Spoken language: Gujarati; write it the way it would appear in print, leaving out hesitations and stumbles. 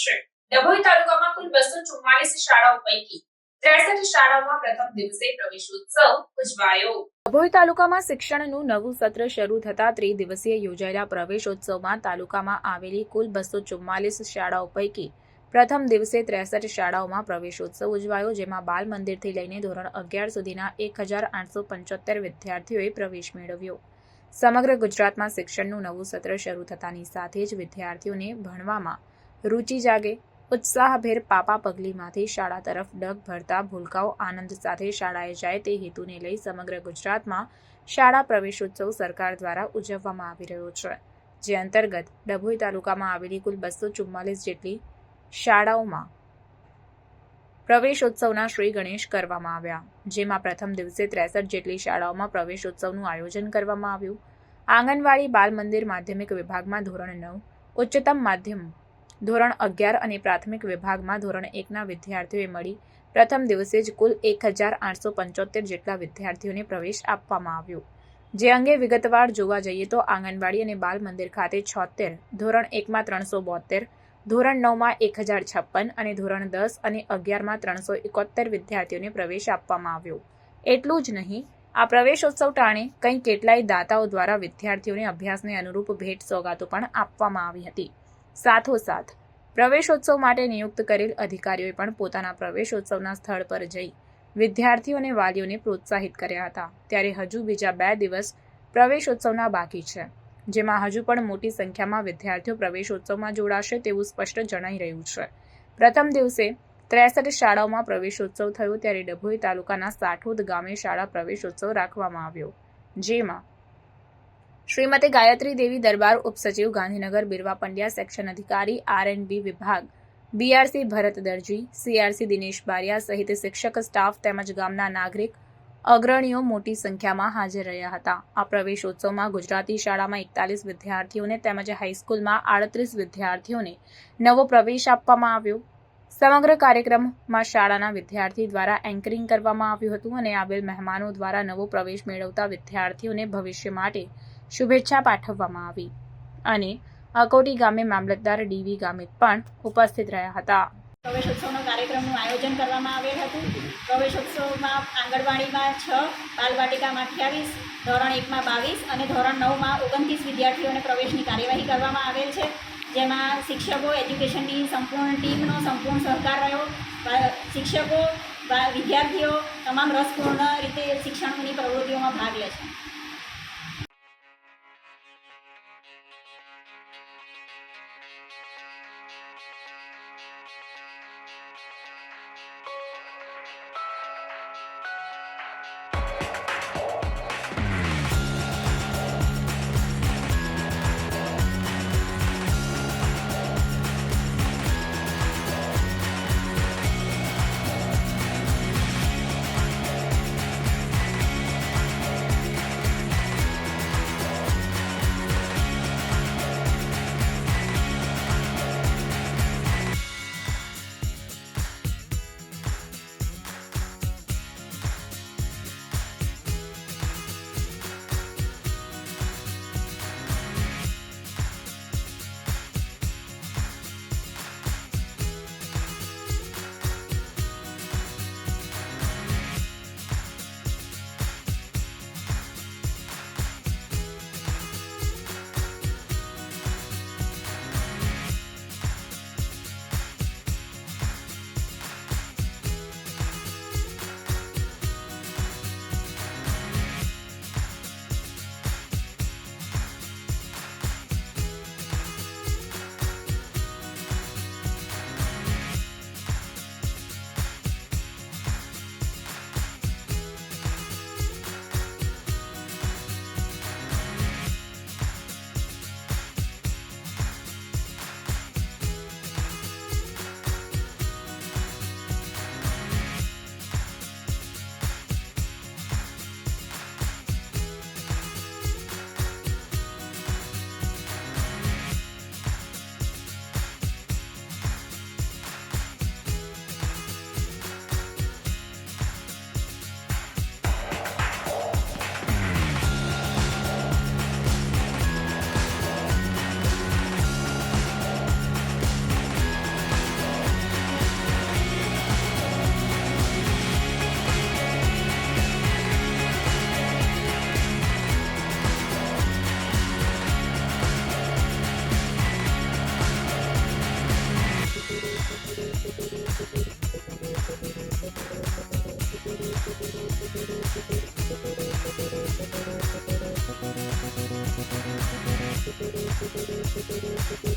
છે। ડભોઈ તાલુકામાં કુલ 244 શાળાઓ પૈકી 63 શાળાઓમાં પ્રથમ દિવસે પ્રવેશોત્સવ ઉજવાયો। ડભોઈ તાલુકામાં શિક્ષણનું નવું સત્ર શરૂ થતા ત્રિદિવસીય યોજાયેલા પ્રવેશોત્સવમાં તાલુકામાં આવેલી કુલ 244 શાળાઓ પૈકી પ્રથમ દિવસે 63 શાળાઓમાં પ્રવેશોત્સવ ઉજવાયો, જેમાં બાલ મંદિરથી લઈને ધોરણ 11 સુધીના 1875 વિદ્યાર્થીઓએ પ્રવેશ મેળવ્યો। સમગ્ર ગુજરાતમાં શિક્ષણનું નવું સત્ર શરૂ થતાની સાથે જ વિદ્યાર્થીઓને ભણવામાં રુચિ જાગે, ઉત્સાહભેર પાપા પગલીમાંથી શાળા તરફ ડગ ભરતા ભૂલકાઓ આનંદ સાથે શાળાએ જાય તે હેતુને લઈ સમગ્ર ગુજરાતમાં શાળા પ્રવેશોત્સવ સરકાર દ્વારા ઉજવવામાં આવી રહ્યો છે, જે અંતર્ગત ડભોઈ તાલુકામાં આવેલી કુલ 244 જેટલી શાળાઓમાં પ્રવેશોત્સવના શ્રી ગણેશ કરવામાં આવ્યા, જેમાં પ્રથમ દિવસે 63 જેટલી શાળાઓમાં પ્રવેશોત્સવનું આયોજન કરવામાં આવ્યું। આંગણવાડી, બાલ મંદિર, માધ્યમિક વિભાગમાં ધોરણ 9, ઉચ્ચતમ માધ્યમ ધોરણ 11 અને પ્રાથમિક વિભાગમાં ધોરણ 1ના વિદ્યાર્થીઓએ મળી પ્રથમ દિવસે જ કુલ 1875 જેટલા વિદ્યાર્થીઓને પ્રવેશ આપવામાં આવ્યો। જે અંગે વિગતવાર જોવા જઈએ તો આંગણવાડી અને બાલ મંદિર ખાતે 76, ધોરણ 1માં 372, ધોરણ 9માં 1056 અને ધોરણ 10 અને 11માં 371 વિદ્યાર્થીઓને પ્રવેશ આપવામાં આવ્યો। એટલું જ નહીં, આ પ્રવેશોત્સવ ટાણે કંઈ કેટલાય દાતાઓ દ્વારા વિદ્યાર્થીઓને અભ્યાસને અનુરૂપ ભેટ સોગાતો પણ આપવામાં આવી હતી। સાથોસાથ પ્રવેશોત્સવ માટે નિયુક્ત કરેલ અધિકારીઓએ પણ પોતાના પ્રવેશોત્સવના સ્થળ પર જઈ વિદ્યાર્થીઓ અને વાલીઓને પ્રોત્સાહિત કર્યા હતા। ત્યારે હજુ બીજા 2 દિવસ પ્રવેશોત્સવના બાકી છે, જેમાં હજુ પણ મોટી સંખ્યામાં વિદ્યાર્થીઓ પ્રવેશોત્સવમાં જોડાશે તેવું સ્પષ્ટ જણાઈ રહ્યું છે। પ્રથમ દિવસે 63 શાળાઓમાં પ્રવેશોત્સવ થયો, ત્યારે ડભોઈ તાલુકાના સાઠોદ ગામે શાળા પ્રવેશોત્સવ રાખવામાં આવ્યો, જેમાં શ્રીમતી ગાયત્રી દેવી દરબાર, ઉપસચિવ ગાંધીનગર બિરવા પંડ્યા, સેક્શન અધિકારી R&B વિભાગ BRC ભરત દરજી, CRC દિનેશ બારિયા સહિત શિક્ષક સ્ટાફ તેમજ ગામના નાગરિક અગ્રણીઓ મોટી સંખ્યામાં હાજર રહ્યા હતા। આ પ્રવેશોત્સવમાં ગુજરાતી શાળામાં 41 વિદ્યાર્થીઓને તેમજ હાઈસ્કૂલમાં 38 વિદ્યાર્થીઓને નવો પ્રવેશ આપવામાં આવ્યો। સમગ્ર કાર્યક્રમમાં શાળાના વિદ્યાર્થી દ્વારા એન્કરિંગ કરવામાં આવ્યું હતું અને આવેલ મહેમાનો દ્વારા નવો પ્રવેશ મેળવતા વિદ્યાર્થીઓને ભવિષ્ય માટે શુભેચ્છા પાઠવવામાં આવી અને અકોટી ગામે મામલતદાર DV ગામિત પણ ઉપસ્થિત રહ્યા હતા। પ્રવેશોત્સવનો કાર્યક્રમનું આયોજન કરવામાં આવેલ હતું। પ્રવેશોત્સવમાં આંગણવાડીમાં 6, બાલવાટિકામાં 28, ધોરણ 1માં 22 અને ધોરણ 9માં 29 વિદ્યાર્થીઓને પ્રવેશની કાર્યવાહી કરવામાં આવેલ છે, જેમાં શિક્ષકો, એજ્યુકેશનની સંપૂર્ણ ટીમનો સંપૂર્ણ સહકાર રહ્યો। શિક્ષકો, વિદ્યાર્થીઓ તમામ રસપૂર્ણ રીતે શિક્ષણની પ્રવૃત્તિઓમાં ભાગ લે છે। છે